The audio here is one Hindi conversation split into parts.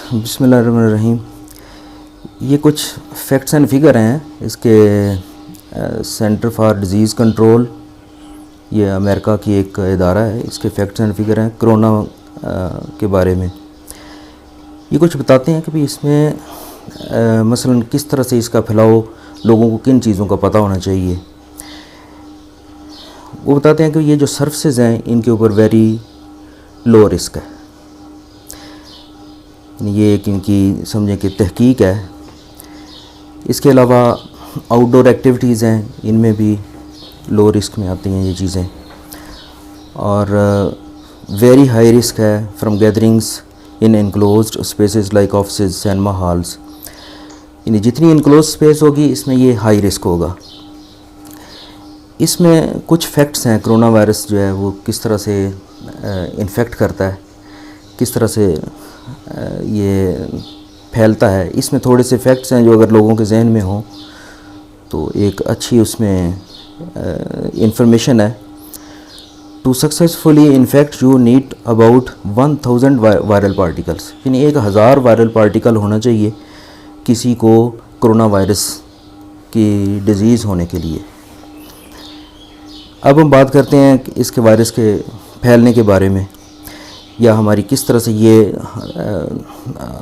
बिस्मिल्लाहिर्रहमानिर्रहीम। ये कुछ फैक्ट्स एंड फिगर हैं इसके। सेंटर फॉर डिज़ीज़ कंट्रोल, ये अमेरिका की एक इदारा है, इसके फैक्ट्स एंड फिगर हैं कोरोना के बारे में। ये कुछ बताते हैं कि भाई इसमें मसलन किस तरह से इसका फैलाव, लोगों को किन चीज़ों का पता होना चाहिए। वो बताते हैं कि ये जो सर्फेसेस हैं इनके ऊपर वेरी लो रिस्क है। ये एक इनकी समझें कि तहकीक है। इसके अलावा आउटडोर एक्टिविटीज़ हैं, इनमें भी लो रिस्क में आती हैं ये चीज़ें। और वेरी हाई रिस्क है from gatherings in enclosed spaces like offices, cinema halls. यानी जितनी इनक्लोज स्पेस होगी इसमें ये हाई रिस्क होगा। इसमें कुछ फैक्ट्स हैं, कोरोना वायरस जो है वो किस तरह से इन्फेक्ट करता है, किस तरह से ये फैलता है। इसमें थोड़े से फैक्ट्स हैं जो अगर लोगों के जहन में हों तो एक अच्छी उसमें इंफॉर्मेशन है। To successfully infect you need about 1000 viral particles, यानी 1000 वायरल पार्टिकल होना चाहिए किसी को कोरोना वायरस की डिज़ीज़ होने के लिए। अब हम बात करते हैं इसके वायरस के फैलने के बारे में, या हमारी किस तरह से ये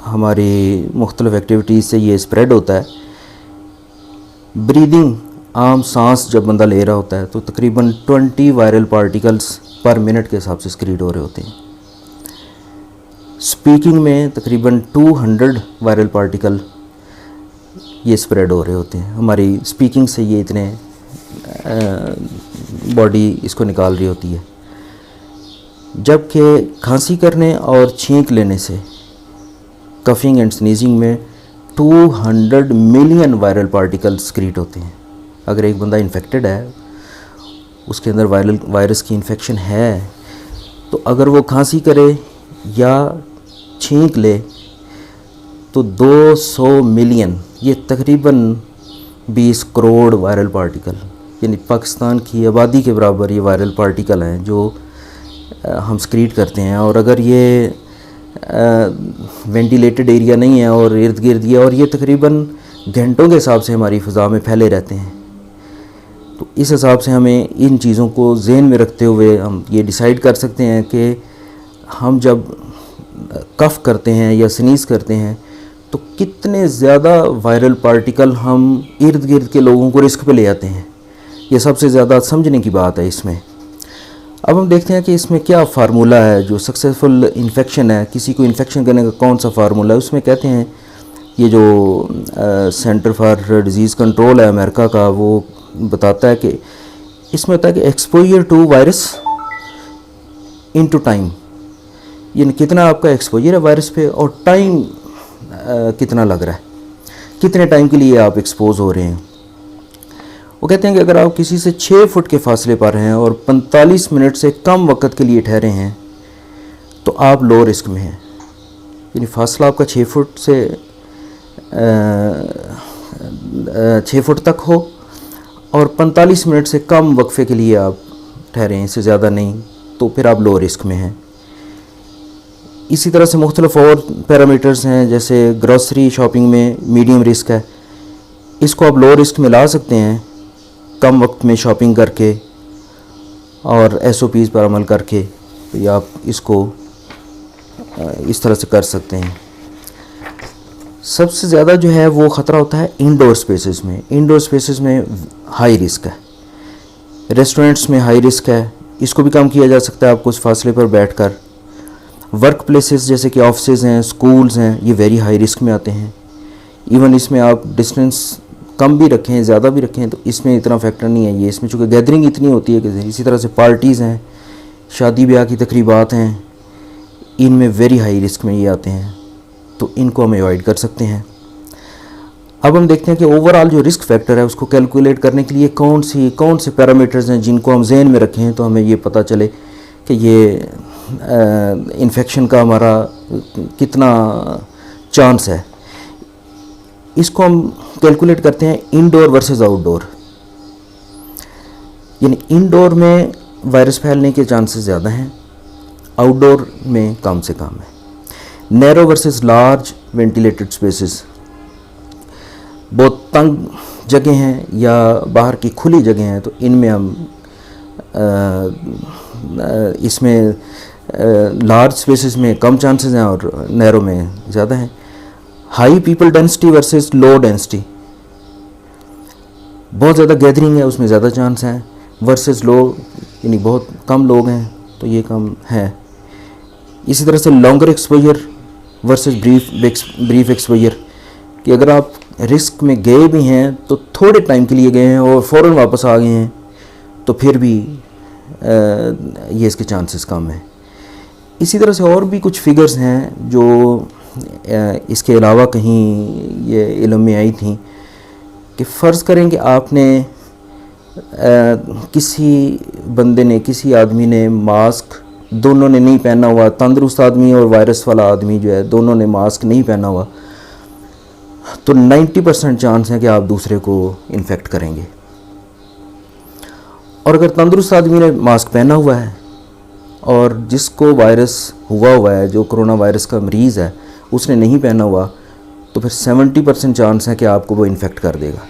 हमारी मुख्तलिफ़ एक्टिविटीज़ से ये स्प्रेड होता है। ब्रीदिंग, आम सांस जब बंदा ले रहा होता है तो तकरीबन 20 वायरल पार्टिकल्स पर मिनट के हिसाब से स्क्रीड हो रहे होते हैं। स्पीकिंग में तकरीबन 200 वायरल पार्टिकल ये स्प्रेड हो रहे होते हैं। हमारी स्पीकिंग से ये इतने बॉडी इसको निकाल रही होती है। जबकि खांसी करने और छींक लेने से, कफिंग एंड स्नीजिंग में 200 मिलियन वायरल पार्टिकल स्क्रीट होते हैं। अगर एक बंदा इन्फेक्टेड है, उसके अंदर वायरस की इन्फेक्शन है, तो अगर वो खांसी करे या छींक ले तो 200 मिलियन, ये तकरीबन 20 करोड़ वायरल पार्टिकल, यानी पाकिस्तान की आबादी के बराबर ये वायरल पार्टिकल हैं जो हम स्क्रीट करते हैं। और अगर ये वेंटिलेटेड एरिया नहीं है और इर्द गिर्द ये, और ये तकरीबन घंटों के हिसाब से हमारी फ़िज़ा में फैले रहते हैं, तो इस हिसाब से हमें इन चीज़ों को ज़हन में रखते हुए हम ये डिसाइड कर सकते हैं कि हम जब कफ़ करते हैं या स्नीज़ करते हैं तो कितने ज़्यादा वायरल पार्टिकल हम इर्द गिर्द के लोगों को रिस्क पे ले आते हैं। ये सबसे ज़्यादा समझने की बात है इसमें। अब हम देखते हैं कि इसमें क्या फार्मूला है जो सक्सेसफुल इन्फेक्शन है, किसी को इन्फेक्शन करने का कौन सा फार्मूला है। उसमें कहते हैं ये जो सेंटर फॉर डिज़ीज़ कंट्रोल है अमेरिका का, वो बताता है कि इसमें होता है कि exposure to virus into time, यानी कितना आपका एक्सपोजर है वायरस पे और टाइम कितना लग रहा है, कितने टाइम के लिए आप एक्सपोज हो रहे हैं। वो कहते हैं कि अगर आप किसी से 6 फुट के फासले पर हैं और 45 मिनट से कम वक्त के लिए ठहरे हैं तो आप लो रिस्क में हैं। यानी फासला आपका 6 फुट से 6 फुट तक हो और 45 मिनट से कम वक्फे के लिए आप ठहरे हैं, इससे ज़्यादा नहीं, तो फिर आप लो रिस्क में हैं। इसी तरह से मुख्तलिफ और पैरामीटर्स हैं, जैसे ग्रॉसरी शॉपिंग में मीडियम रिस्क है, इसको आप लो रिस्क में ला सकते हैं कम वक्त में शॉपिंग करके और SOPs पर अमल करके, तो आप इसको इस तरह से कर सकते हैं। सबसे ज़्यादा जो है वो ख़तरा होता है इंडोर स्पेसेस में। इंडोर स्पेसेस में हाई रिस्क है। रेस्टोरेंट्स में हाई रिस्क है, इसको भी कम किया जा सकता है आपको उस फासले पर बैठकर। वर्क प्लेसेस जैसे कि ऑफिसेज़ हैं, स्कूल्स हैं, ये वेरी हाई रिस्क में आते हैं। इवन इसमें आप डिस्टेंस कम भी रखें, ज़्यादा भी रखें, तो इसमें इतना फैक्टर नहीं है। ये इसमें चूँकि गैदरिंग इतनी होती है कि इसी तरह से पार्टीज़ हैं, शादी ब्याह की तकरीबात हैं, इनमें वेरी हाई रिस्क में ये आते हैं, तो इनको हम अवॉइड कर सकते हैं। अब हम देखते हैं कि ओवरऑल जो रिस्क फैक्टर है उसको कैलकुलेट करने के लिए कौन से पैरामीटर्स हैं जिनको हम जहन में रखें तो हमें ये पता चले कि ये इन्फेक्शन का हमारा कितना चांस है। इसको हम कैलकुलेट करते हैं इंडोर वर्सेस आउटडोर। यानी इंडोर में वायरस फैलने के चांसेस ज़्यादा हैं, आउटडोर में कम से कम है। Narrow versus large ventilated spaces, बहुत तंग जगह हैं या बाहर की खुली जगह हैं, तो इनमें हम इसमें लार्ज स्पेसेस में कम चांसेस हैं और नैरो में ज़्यादा हैं। High people density versus low density, बहुत ज़्यादा गैदरिंग है उसमें ज़्यादा चांस हैं, वर्सेस लो यानी बहुत कम लोग हैं तो ये कम है। इसी तरह से longer exposure versus brief exposure, कि अगर आप रिस्क में गए भी हैं तो थोड़े टाइम के लिए गए हैं और फ़ौरन वापस आ गए हैं तो फिर भी ये इसके चांसेस कम हैं। इसी तरह से और भी कुछ फिगर्स हैं जो इसके अलावा कहीं ये इल्म में आई थी कि फ़र्ज़ करें कि आपने किसी बंदे ने, किसी आदमी ने मास्क, दोनों ने नहीं पहना हुआ, तंदुरुस्त आदमी और वायरस वाला आदमी जो है दोनों ने मास्क नहीं पहना हुआ, तो 90% चांस है कि आप दूसरे को इन्फेक्ट करेंगे। और अगर तंदुरुस्त आदमी ने मास्क पहना हुआ है और जिसको वायरस हुआ है, जो कोरोना वायरस का मरीज़ है, उसने नहीं पहना हुआ, तो फिर 70% चांस है कि आपको वो इन्फेक्ट कर देगा।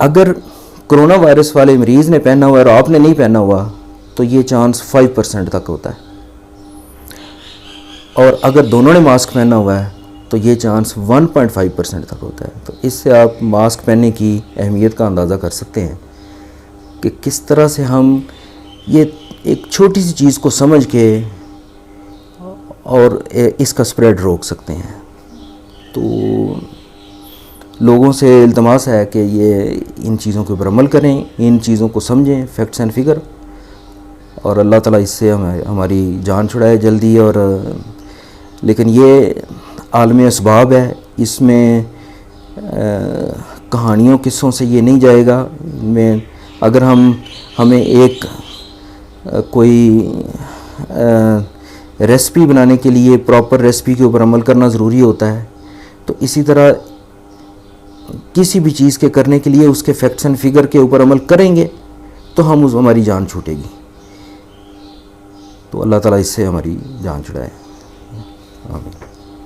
अगर कोरोना वायरस वाले मरीज़ ने पहना हुआ है और आपने नहीं पहना हुआ तो ये चांस 5% तक होता है, और अगर दोनों ने मास्क पहना हुआ है तो ये चांस 1.5% तक होता है। तो इससे आप मास्क पहनने की अहमियत का अंदाज़ा कर सकते हैं कि किस तरह से हम ये एक छोटी सी चीज़ को समझ के और इसका स्प्रेड रोक सकते हैं। तो लोगों से इल्तमास है कि ये इन चीज़ों के ऊपर अमल करें, इन चीज़ों को समझें, फैक्ट्स एंड फिगर, और अल्लाह ताला इससे हमारी जान छुड़ाए जल्दी। और लेकिन ये आलमी असबाब है, इसमें कहानियों किस्सों से ये नहीं जाएगा। में अगर हमें एक कोई रेसिपी बनाने के लिए प्रॉपर रेसिपी के ऊपर अमल करना ज़रूरी होता है, तो इसी तरह किसी भी चीज़ के करने के लिए उसके फैक्ट्स एंड फिगर के ऊपर अमल करेंगे तो हमारी जान छूटेगी। तो अल्लाह ताला इससे हमारी जान छुड़ाए। आमीन।